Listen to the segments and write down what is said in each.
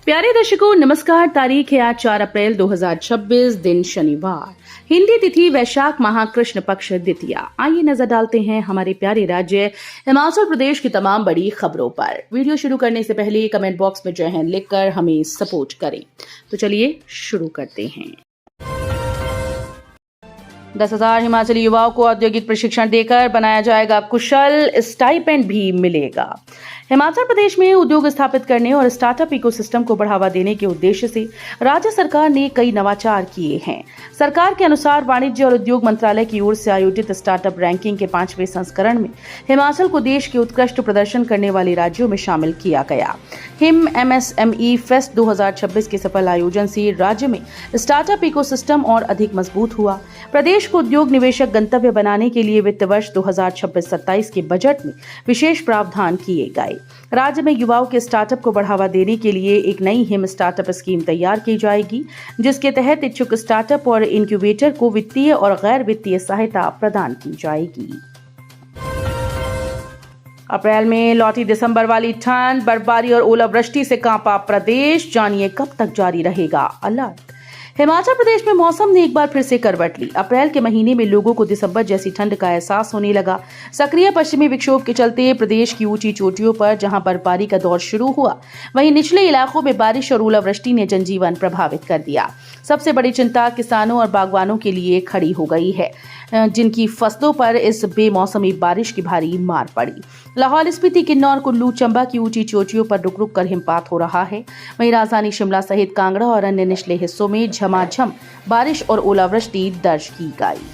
प्यारे दर्शकों नमस्कार। तारीख है आज 4 अप्रैल 2026, दिन शनिवार। हिंदी तिथि वैशाख माह कृष्ण पक्ष द्वितीया। आइए नजर डालते हैं हमारे प्यारे राज्य हिमाचल प्रदेश की तमाम बड़ी खबरों पर। वीडियो शुरू करने से पहले कमेंट बॉक्स में जय हिंद लिखकर हमें सपोर्ट करें। तो चलिए शुरू करते हैं। 10,000 हिमाचली युवाओं को औद्योगिक प्रशिक्षण देकर बनाया जाएगा कुशल, स्टाइपेंड भी मिलेगा। हिमाचल प्रदेश में उद्योग स्थापित करने और स्टार्टअप इकोसिस्टम को बढ़ावा देने के उद्देश्य से राज्य सरकार ने कई नवाचार किए हैं। सरकार के अनुसार वाणिज्य और उद्योग मंत्रालय की ओर से आयोजित स्टार्टअप रैंकिंग के 5वें संस्करण में हिमाचल को देश के उत्कृष्ट प्रदर्शन करने वाले राज्यों में शामिल किया गया। हिम MSME फेस्ट 2026 के सफल आयोजन से राज्य में स्टार्टअप इकोसिस्टम और अधिक मजबूत हुआ। प्रदेश को उद्योग निवेशक गंतव्य बनाने के लिए वित्त वर्ष 2026-27 के बजट में विशेष प्रावधान किए गए। राज्य में युवाओं के स्टार्टअप को बढ़ावा देने के लिए एक नई हिम स्टार्टअप स्कीम तैयार की जाएगी, जिसके तहत इच्छुक स्टार्टअप और इंक्यूबेटर को वित्तीय और गैर वित्तीय सहायता प्रदान की जाएगी। अप्रैल में लौटी दिसंबर वाली ठंड, बर्फबारी और ओलावृष्टि से कांपा प्रदेश। जानिए कब तक जारी रहेगा अलर्ट। हिमाचल प्रदेश में मौसम ने एक बार फिर से करवट ली। अप्रैल के महीने में लोगों को दिसंबर जैसी ठंड का एहसास होने लगा। सक्रिय पश्चिमी विक्षोभ के चलते प्रदेश की ऊंची चोटियों पर जहां बर्फबारी का दौर शुरू हुआ, वहीं निचले इलाकों में बारिश और ओलावृष्टि ने जनजीवन प्रभावित कर दिया। सबसे बड़ी चिंता किसानों और बागवानों के लिए खड़ी हो गई है, जिनकी फसलों पर इस बेमौसमी बारिश की भारी मार पड़ी। लाहौल स्पीति, किन्नौर, कुल्लू, चंबा की ऊंची चोटियों पर रुक रुक कर हिमपात हो रहा है। वहीं राजधानी शिमला सहित कांगड़ा और अन्य निचले हिस्सों में झमाझम बारिश और ओलावृष्टि दर्ज की गई।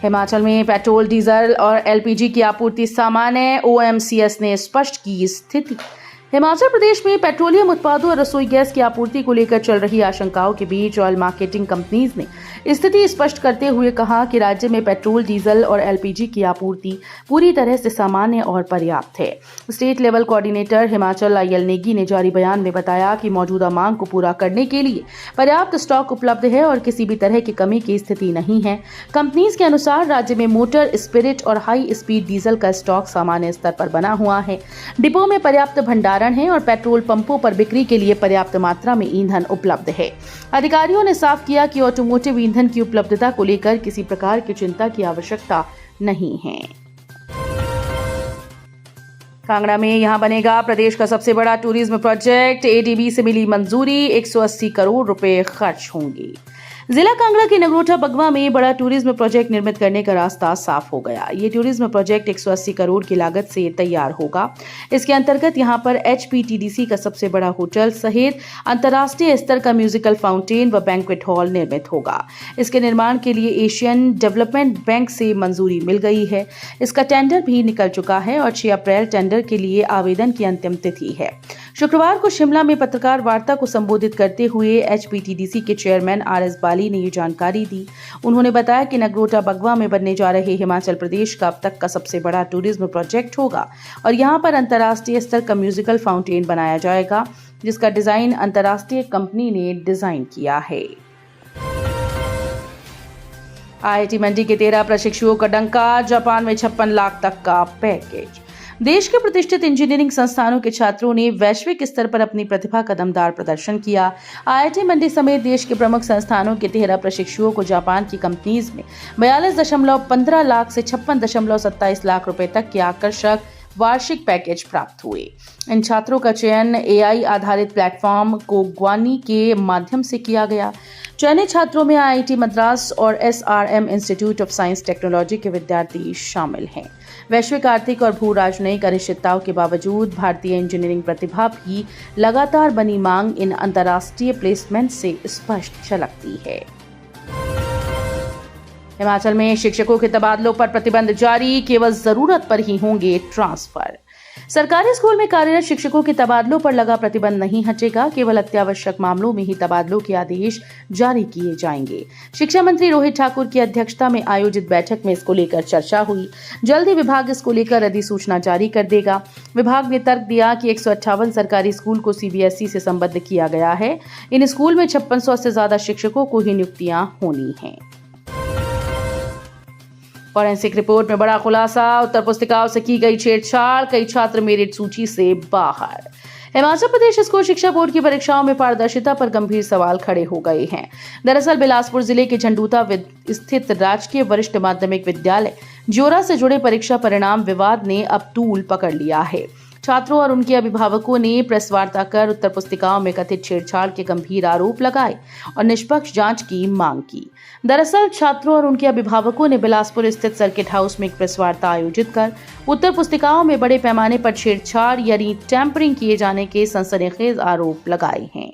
हिमाचल में पेट्रोल, डीजल और LPG की आपूर्ति सामान्य, OMCS ने स्पष्ट की स्थिति। हिमाचल प्रदेश में पेट्रोलियम उत्पादों और रसोई गैस की आपूर्ति को लेकर चल रही आशंकाओं के बीच ऑयल मार्केटिंग कंपनीज ने स्थिति स्पष्ट करते हुए कहा कि राज्य में पेट्रोल, डीजल और LPG की आपूर्ति पूरी तरह से सामान्य और पर्याप्त है। State level coordinator Himachal IL Negi ने जारी बयान में बताया कि मौजूदा मांग को पूरा करने के लिए पर्याप्त स्टॉक उपलब्ध है और किसी भी तरह की कमी की स्थिति नहीं है। कंपनीज के अनुसार राज्य में मोटर, स्पिरिट और हाई स्पीड डीजल का स्टॉक सामान्य स्तर पर बना हुआ है। डिपो में पर्याप्त भंडारण है और पेट्रोल पंपों पर बिक्री के लिए पर्याप्त मात्रा में ईंधन उपलब्ध है। अधिकारियों ने साफ किया कि ऑटोमोटिव ईंधन की उपलब्धता को लेकर किसी प्रकार की चिंता की आवश्यकता नहीं है। कांगड़ा में यहां बनेगा प्रदेश का सबसे बड़ा टूरिज्म प्रोजेक्ट। ADB से मिली मंजूरी, 180 करोड़ रुपए खर्च होंगे। जिला कांगड़ा के नगरोटा बगवा में बड़ा टूरिज्म प्रोजेक्ट निर्मित करने का रास्ता साफ हो गया। ये टूरिज्म प्रोजेक्ट 180 करोड़ की लागत से तैयार होगा। इसके अंतर्गत यहां पर HPTDC का सबसे बड़ा होटल सहित अंतर्राष्ट्रीय स्तर का म्यूजिकल फाउंटेन व बैंक्वेट हॉल निर्मित होगा। इसके निर्माण के लिए एशियन डेवलपमेंट बैंक से मंजूरी मिल गई है। इसका टेंडर भी निकल चुका है और 6 अप्रैल टेंडर के लिए आवेदन की अंतिम तिथि है। शुक्रवार को शिमला में पत्रकार वार्ता को संबोधित करते हुए HPTDC के चेयरमैन RS बाली ने ये जानकारी दी। उन्होंने बताया कि नगरोटा बगवा में बनने जा रहे हिमाचल प्रदेश का अब तक का सबसे बड़ा टूरिज्म प्रोजेक्ट होगा और यहां पर अंतर्राष्ट्रीय स्तर का म्यूजिकल फाउंटेन बनाया जाएगा, जिसका डिजाइन अंतर्राष्ट्रीय कंपनी ने डिजाइन किया है। IIT मंडी के 13 प्रशिक्षुओं का डंका, जापान में 56 लाख तक का पैकेज। देश के प्रतिष्ठित इंजीनियरिंग संस्थानों के छात्रों ने वैश्विक स्तर पर अपनी प्रतिभा का दमदार प्रदर्शन किया। IIT मंडी समेत देश के प्रमुख संस्थानों के 13 प्रशिक्षुओं को जापान की कंपनीज में 42.15 लाख से 56.27 लाख रुपए तक के आकर्षक वार्षिक पैकेज प्राप्त हुए। इन छात्रों का चयन AI आधारित प्लेटफॉर्म कोग्वानी के माध्यम से किया गया। चयनित छात्रों में IIT मद्रास और SRM institute of science technology के विद्यार्थी शामिल हैं। वैश्विक आर्थिक और भू राजनयिक अनिश्चितताओं के बावजूद भारतीय इंजीनियरिंग प्रतिभा की लगातार बनी मांग इन अंतर्राष्ट्रीय प्लेसमेंट से स्पष्ट झलकती है। हिमाचल में शिक्षकों के तबादलों पर प्रतिबंध जारी, केवल जरूरत पर ही होंगे ट्रांसफर। सरकारी स्कूल में कार्यरत शिक्षकों के तबादलों पर लगा प्रतिबंध नहीं हटेगा। केवल अत्यावश्यक मामलों में ही तबादलों के आदेश जारी किए जाएंगे। शिक्षा मंत्री रोहित ठाकुर की अध्यक्षता में आयोजित बैठक में इसको लेकर चर्चा हुई। जल्द ही विभाग इसको लेकर अधिसूचना जारी कर देगा। विभाग ने तर्क दिया कि 158 सरकारी स्कूल को CBSE से संबद्ध किया गया है। इन स्कूल में 5600 से ज्यादा शिक्षकों को ही नियुक्तियां होनी हैं। फॉरेंसिक रिपोर्ट में बड़ा खुलासा, उत्तर पुस्तिकाओं से की गई छेड़छाड़, कई छात्र मेरिट सूची से बाहर। हिमाचल प्रदेश स्कूल शिक्षा बोर्ड की परीक्षाओं में पारदर्शिता पर गंभीर सवाल खड़े हो गए हैं। दरअसल बिलासपुर जिले के झंडूता स्थित राजकीय वरिष्ठ माध्यमिक विद्यालय ज्योरा से जुड़े परीक्षा परिणाम विवाद ने अब तूल पकड़ लिया है। छात्रों और उनके अभिभावकों ने प्रेस वार्ता कर उत्तर पुस्तिकाओं में कथित छेड़छाड़ के गंभीर आरोप लगाए और निष्पक्ष जांच की मांग की। दरअसल छात्रों और उनके अभिभावकों ने बिलासपुर स्थित सर्किट हाउस में एक प्रेस वार्ता आयोजित कर उत्तर पुस्तिकाओं में बड़े पैमाने पर छेड़छाड़ यानी टैंपरिंग किए जाने के सनसनीखेज आरोप लगाए हैं।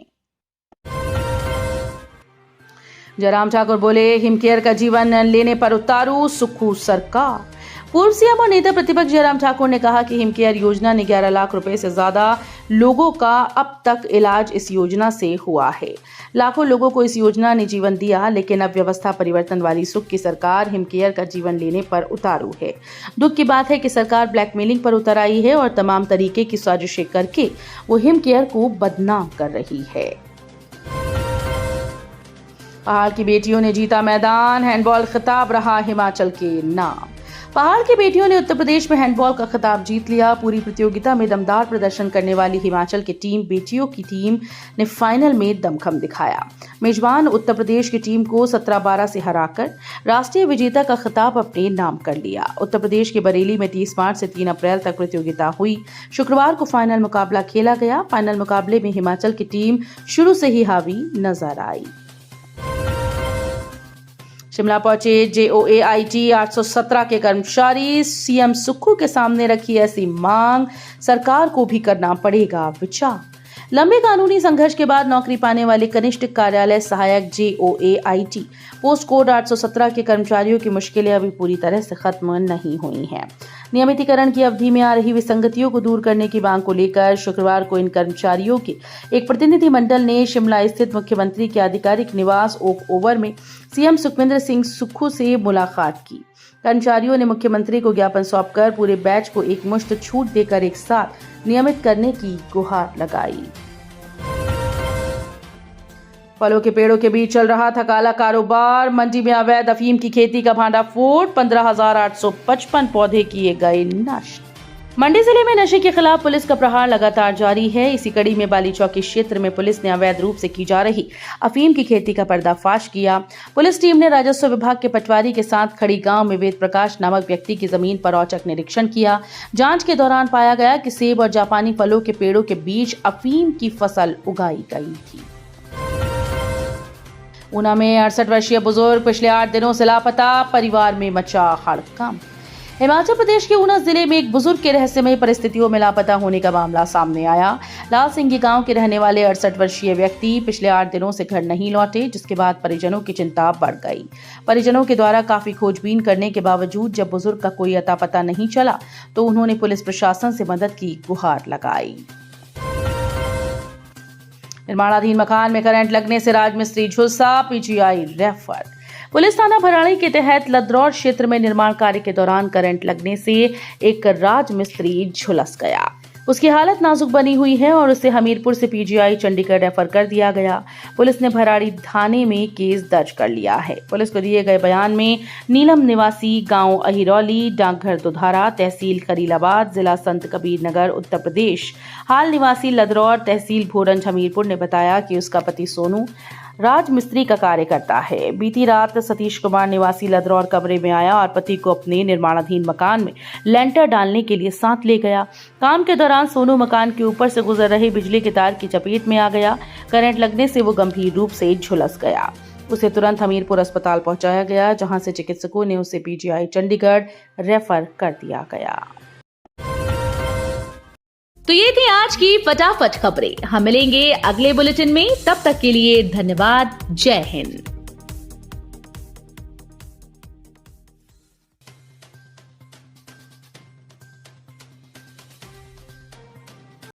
जयराम ठाकुर बोले, हिमकेयर का जीवन लेने पर उतारू सुक्खू सरकार। पूर्व सीएम और नेता प्रतिपक्ष जयराम ठाकुर ने कहा कि हिमकेयर योजना ने 11 लाख रुपए से ज्यादा लोगों का अब तक इलाज इस योजना से हुआ है। लाखों लोगों को इस योजना ने जीवन दिया, लेकिन अब व्यवस्था परिवर्तन वाली सुख की सरकार हिमकेयर का जीवन लेने पर उतारू है। दुख की बात है कि सरकार ब्लैकमेलिंग पर उतर आई है और तमाम तरीके की साजिशें करके वो हिमकेयर को बदनाम कर रही है। पहाड़ की बेटियों ने जीता मैदान, हैंडबॉल खिताब रहा हिमाचल के नाम। पहाड़ की बेटियों ने उत्तर प्रदेश में हैंडबॉल का खिताब जीत लिया। पूरी प्रतियोगिता में दमदार प्रदर्शन करने वाली हिमाचल की बेटियों की टीम ने फाइनल में दमखम दिखाया। मेजबान उत्तर प्रदेश की टीम को 17-12 से हराकर राष्ट्रीय विजेता का खिताब अपने नाम कर लिया। उत्तर प्रदेश के बरेली में 30 मार्च से 3 अप्रैल तक प्रतियोगिता हुई। शुक्रवार को फाइनल मुकाबला खेला गया। फाइनल मुकाबले में हिमाचल की टीम शुरू से ही हावी नजर आई। शिमला पहुंचे JOAIT 817 के कर्मचारी, सीएम सुक्खू के सामने रखी ऐसी मांग, सरकार को भी करना पड़ेगा विचार। लंबे कानूनी संघर्ष के बाद नौकरी पाने वाले कनिष्ठ कार्यालय सहायक JOAIT पोस्ट कोड 817 के कर्मचारियों की मुश्किलें अभी पूरी तरह से खत्म नहीं हुई हैं। नियमितीकरण की अवधि में आ रही विसंगतियों को दूर करने की मांग को लेकर शुक्रवार को इन कर्मचारियों के एक प्रतिनिधि मंडल ने शिमला स्थित मुख्यमंत्री के आधिकारिक निवास ओक ओवर में सीएम सुखविंदर सिंह सुक्खू से मुलाकात की। कर्मचारियों ने मुख्यमंत्री को ज्ञापन सौंपकर पूरे बैच को एक मुश्त छूट देकर एक साथ नियमित करने की गुहार लगाई। फलों के पेड़ों के बीच चल रहा था काला कारोबार। मंडी में अवैध अफीम की खेती का भांडाफोड़, 15,855 पौधे किए गए नष्ट। मंडी जिले में नशे के खिलाफ पुलिस का प्रहार लगातार जारी है। इसी कड़ी में बाली चौकी क्षेत्र में पुलिस ने अवैध रूप से की जा रही अफीम की खेती का पर्दाफाश किया। पुलिस टीम ने राजस्व विभाग के पटवारी के साथ खड़ी गांव में वेद प्रकाश नामक व्यक्ति की जमीन पर औचक निरीक्षण किया। जांच के दौरान पाया गया कि सेब और जापानी फलों के पेड़ों के बीच अफीम की फसल उगाई गई थी। ऊना में 68 वर्षीय बुजुर्ग पिछले 8 दिनों से लापता, परिवार में मचा हड़कंप। हिमाचल प्रदेश के ऊना जिले में एक बुजुर्ग के रहस्यमय परिस्थितियों में लापता होने का मामला सामने आया। लाल सिंह गांव के रहने वाले 68 वर्षीय व्यक्ति पिछले 8 दिनों से घर नहीं लौटे, जिसके बाद परिजनों की चिंता बढ़ गई। परिजनों के द्वारा काफी खोजबीन करने के बावजूद जब बुजुर्ग का कोई अता पता नहीं चला तो उन्होंने पुलिस प्रशासन से मदद की गुहार लगाई। निर्माणाधीन मकान में करंट लगने से राजमिस्त्री झुलसा, PGI रेफर। पुलिस थाना भराड़ी के तहत लदरौर क्षेत्र में निर्माण कार्य के दौरान करंट लगने से एक राजमिस्त्री झुलस गया। उसकी हालत नाजुक बनी हुई है और उसे हमीरपुर से PGI चंडीगढ़ रेफर कर दिया गया। पुलिस ने भराड़ी थाने में केस दर्ज कर लिया है। पुलिस को दिए गए बयान में नीलम निवासी गांव अहिरौली, डाकघर दुधारा, तहसील खलीलाबाद, जिला संत कबीर नगर, उत्तर प्रदेश, हाल निवासी लदरौर, तहसील भोरंज हमीरपुर ने बताया कि उसका पति सोनू राजमिस्त्री का कार्य करता है। बीती रात सतीश कुमार निवासी लदरौर कमरे में आया और पति को अपने निर्माणाधीन मकान में लेंटर डालने के लिए साथ ले गया। काम के दौरान सोनू मकान के ऊपर से गुजर रहे बिजली के तार की चपेट में आ गया। करंट लगने से वो गंभीर रूप से झुलस गया। उसे तुरंत हमीरपुर अस्पताल पहुंचाया गया, जहां से चिकित्सकों ने उसे PGI चंडीगढ़ रेफर कर दिया गया। तो ये थी आज की फटाफट खबरें। हम मिलेंगे अगले बुलेटिन में, तब तक के लिए धन्यवाद। जय हिंद।